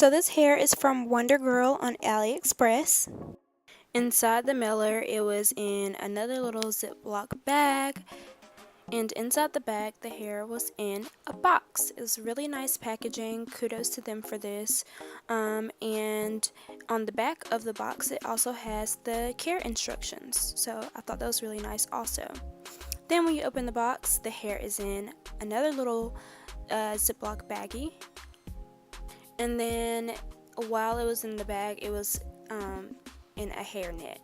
So this hair is from Wondergirl on Aliexpress. Inside the mailer, it was in another little Ziploc bag. And inside the bag, the hair was in a box. It was really nice packaging. Kudos to them for this. And on the back of the box, it also has the care instructions. So I thought that was really nice also. Then when you open the box, the hair is in another little Ziploc baggie. And then while it was in the bag, it was in a hairnet.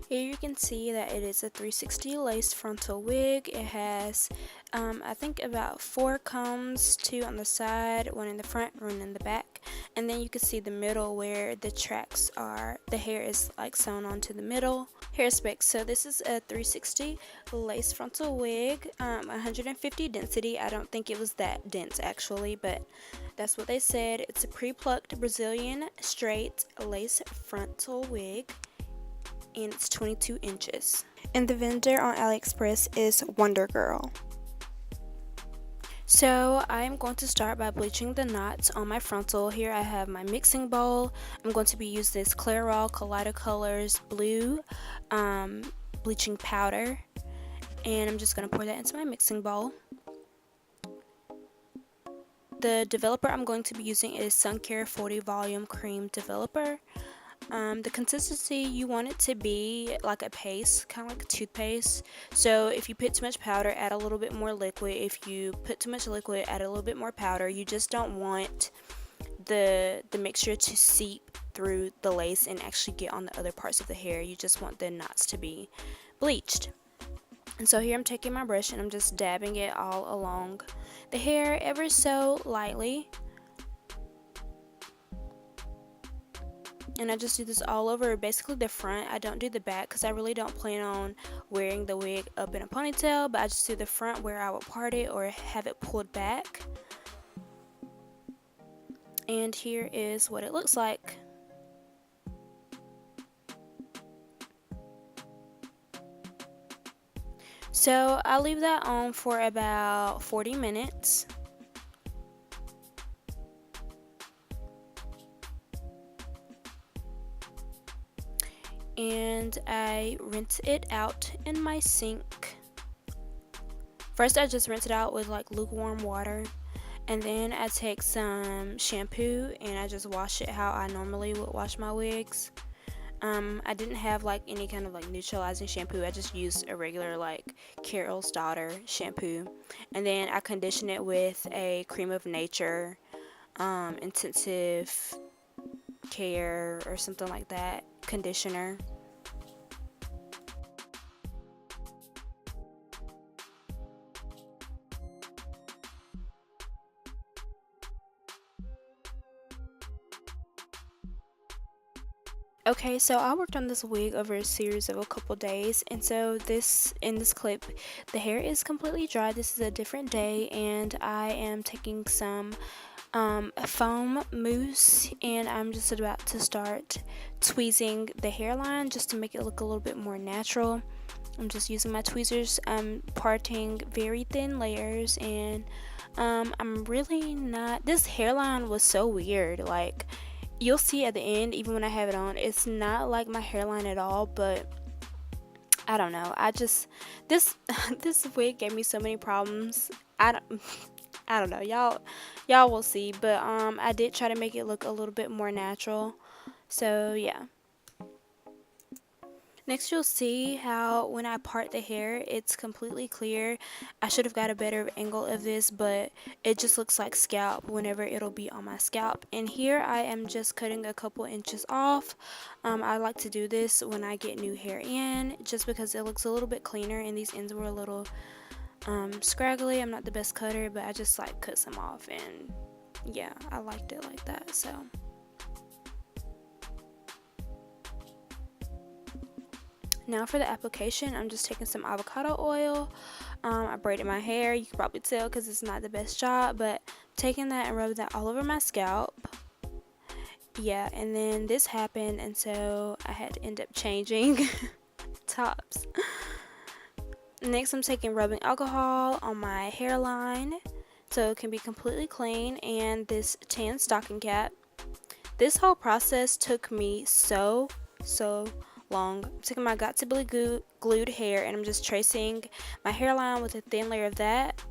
Here you can see that it is a 360 lace frontal wig. It has I think about 4 combs, 2 on the side, 1 in the front, 1 in the back, and then you can see the middle where the tracks are. The hair is like sewn onto the middle. Hair specs. So this is a 360 lace frontal wig, 150 density. I don't think it was that dense actually, but that's what they said. It's a pre-plucked Brazilian straight lace frontal wig, and it's 22 inches. And the vendor on AliExpress is Wondergirl. So I'm going to start by bleaching the knots on my frontal. Here I have my mixing bowl. I'm going to be using this Clairol Kaleido Colors blue bleaching powder, and I'm just going to pour that into my mixing bowl. The developer I'm going to be using is Suncare 40 Volume Cream Developer. The consistency, you want it to be like a paste, kind of like a toothpaste. So if you put too much powder, add a little bit more liquid. If you put too much liquid, add a little bit more powder. You just don't want the mixture to seep through the lace and actually get on the other parts of the hair. You just want the knots to be bleached. And so here I'm taking my brush and I'm just dabbing it all along the hair ever so lightly. And I just do this all over basically the front. I don't do the back because I really don't plan on wearing the wig up in a ponytail, but I just do the front where I will part it or have it pulled back. And here is what it looks like. So I leave that on for about 40 minutes. And I rinse it out in my sink. First I just rinse it out with like lukewarm water, and then I take some shampoo and I just wash it how I normally would wash my wigs. I didn't have like any kind of like neutralizing shampoo. I just used a regular like Carol's Daughter shampoo, and then I condition it with a Cream of Nature intensive care or something like that conditioner. Okay, so I worked on this wig over a series of a couple days, and so in this clip the hair is completely dry. This is a different day, and I am taking some foam mousse, and I'm just about to start tweezing the hairline just to make it look a little bit more natural. I'm just using my tweezers. I'm parting very thin layers, and I'm really not, this hairline was so weird. Like, you'll see at the end, even when I have it on, it's not like my hairline at all, but I don't know. I just, this wig gave me so many problems. I don't know, y'all will see, but I did try to make it look a little bit more natural. So yeah. Next, you'll see how when I part the hair, it's completely clear. I should have got a better angle of this, but it just looks like scalp whenever it'll be on my scalp. And here I am just cutting a couple inches off. I like to do this when I get new hair in, just because it looks a little bit cleaner, and these ends were a little scraggly. I'm not the best cutter, but I just like cut some off, and yeah, I liked it like that. So now for the application, I'm just taking some avocado oil. I braided my hair. You can probably tell because it's not the best job, but taking that and rubbing that all over my scalp. Yeah, and then this happened, and so I had to end up changing tops. Next, I'm taking rubbing alcohol on my hairline so it can be completely clean, and this tan stocking cap. This whole process took me so long. I'm taking my got to be glued hair, and I'm just tracing my hairline with a thin layer of that.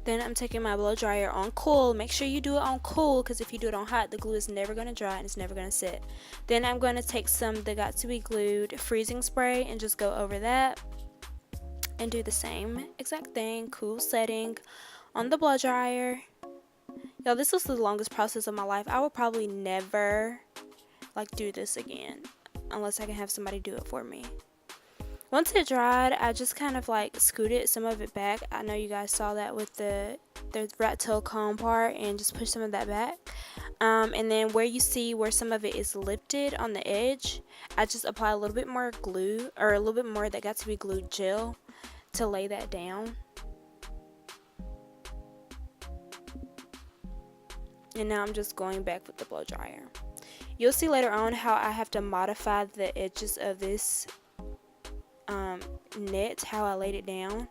Then I'm taking my blow dryer on cool. Make sure you do it on cool, because if you do it on hot, the glue is never going to dry and it's never going to sit. Then I'm going to take some the got to be glued freezing spray and just go over that and do the same exact thing. Cool setting on the blow dryer. Y'all, this was the longest process of my life. I would probably never like do this again unless I can have somebody do it for me. Once it dried, I just kind of like scooted some of it back. I know you guys saw that with the rat tail comb part, and just push some of that back. And then where you see where some of it is lifted on the edge, I just apply a little bit more glue, or a little bit more that got to be glued gel to lay that down. And now I'm just going back with the blow dryer. You'll see later on how I have to modify the edges of this net, how I laid it down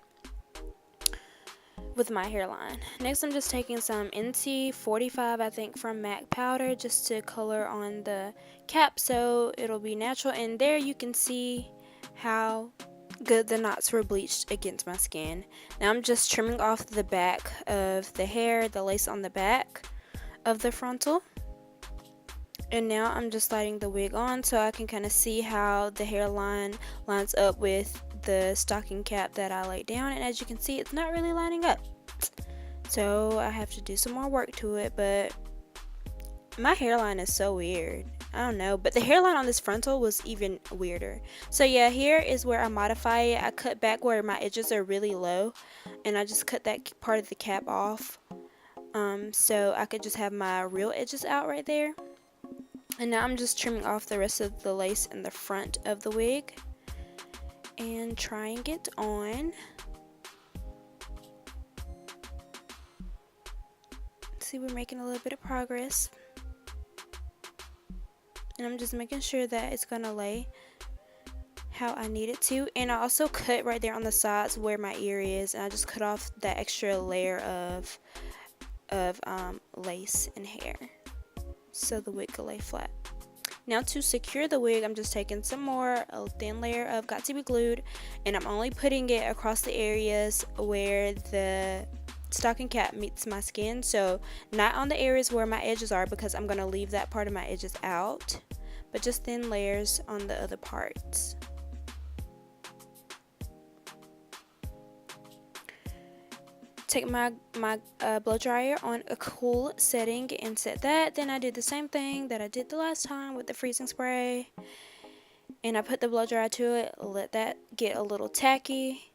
with my hairline. Next, I'm just taking some NT45, I think, from MAC powder, just to color on the cap so it'll be natural. And there you can see how good the knots were bleached against my skin. Now I'm just trimming off the back of the hair, the lace on the back of the frontal. And now I'm just sliding the wig on so I can kind of see how the hairline lines up with the stocking cap that I laid down. And as you can see, it's not really lining up. So I have to do some more work to it, but my hairline is so weird. I don't know, but the hairline on this frontal was even weirder. So yeah, here is where I modify it. I cut back where my edges are really low, and I just cut that part of the cap off, so I could just have my real edges out right there. And now I'm just trimming off the rest of the lace in the front of the wig and trying it on. See, we're making a little bit of progress. And I'm just making sure that it's gonna lay how I need it to. And I also cut right there on the sides where my ear is, and I just cut off that extra layer of lace and hair so the wig could lay flat. Now to secure the wig, I'm just taking some more, a thin layer of got to be glued, and I'm only putting it across the areas where the stocking cap meets my skin, so not on the areas where my edges are, because I'm going to leave that part of my edges out, but just thin layers on the other parts. Take my blow dryer on a cool setting and set that. Then I did the same thing that I did the last time with the freezing spray, and I put the blow dryer to it, let that get a little tacky.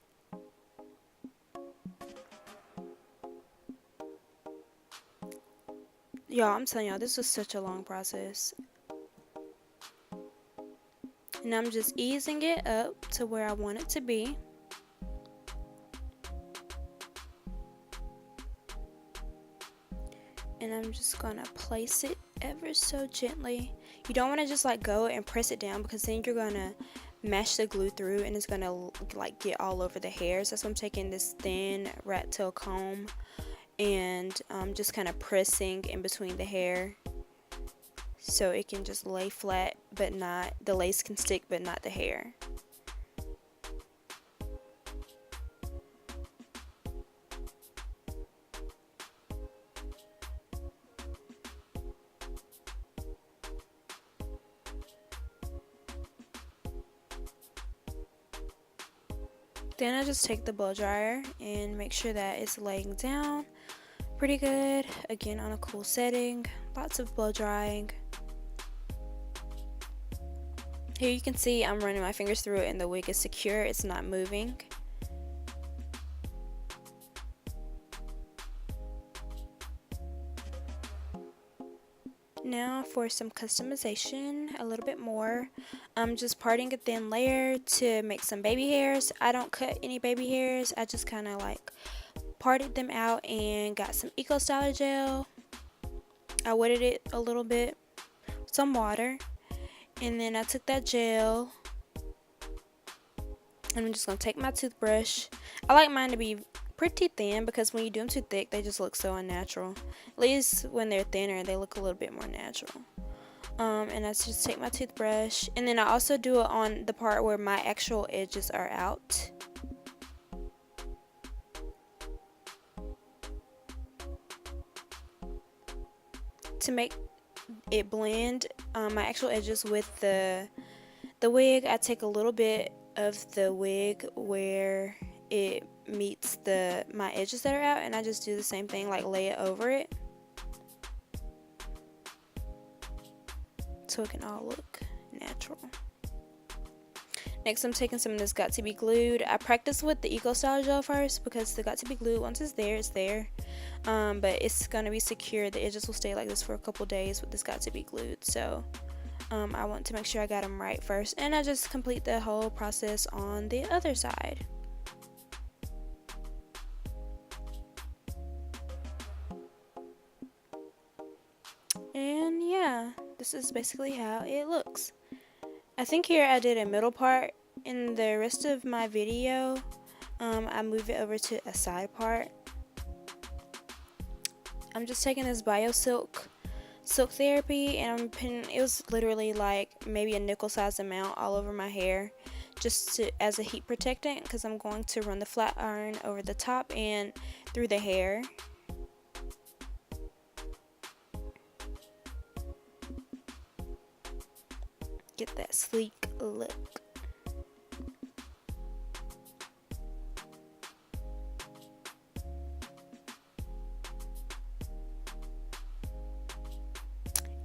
Y'all, I'm telling y'all, this was such a long process. And I'm just easing it up to where I want it to be. And I'm just gonna place it ever so gently. You don't want to just like go and press it down, because then you're gonna mash the glue through and it's gonna like get all over the hairs. That's why I'm taking this thin rat tail comb and just kind of pressing in between the hair so it can just lay flat, but not, the lace can stick but not the hair. Then I just take the blow dryer and make sure that it's laying down pretty good. Again, on a cool setting, lots of blow drying. Here you can see I'm running my fingers through it and the wig is secure, it's not moving. Now for some customization, a little bit more. I'm just parting a thin layer to make some baby hairs. I don't cut any baby hairs, I just kind of like parted them out and got some Eco Styler gel. I wetted it a little bit with some water, and then I took that gel And I'm just going to take my toothbrush. I like mine to be pretty thin because when you do them too thick, they just look so unnatural. At least when they're thinner, they look a little bit more natural. And I just take my toothbrush, and then I also do it on the part where my actual edges are out. To make it blend my actual edges with the wig, I take a little bit of the wig where it meets my edges that are out, and I just do the same thing, like lay it over it so it can all look natural. Next, I'm taking some of this Got to Be Glued. I practice with the Eco Style Gel first because the Got to Be Glued, once it's there, it's there. But it's going to be secure. The edges will stay like this for a couple days with this Got to Be Glued. So I want to make sure I got them right first. And I just complete the whole process on the other side. And yeah, this is basically how it looks. I think here I did a middle part. In the rest of my video, I move it over to a side part. I'm just taking this Silk Therapy, and I'm putting, it was literally like maybe a nickel size amount all over my hair, just as a heat protectant, because I'm going to run the flat iron over the top and through the hair. Get that sleek look.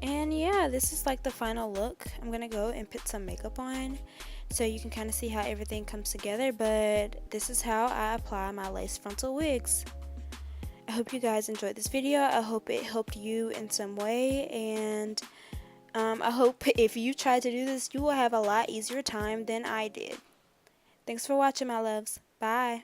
And yeah, this is like the final look. I'm gonna go and put some makeup on so you can kind of see how everything comes together, but this is how I apply my lace frontal wigs. I hope you guys enjoyed this video. I hope it helped you in some way, and I hope if you try to do this, you will have a lot easier time than I did. Thanks for watching, my loves. Bye.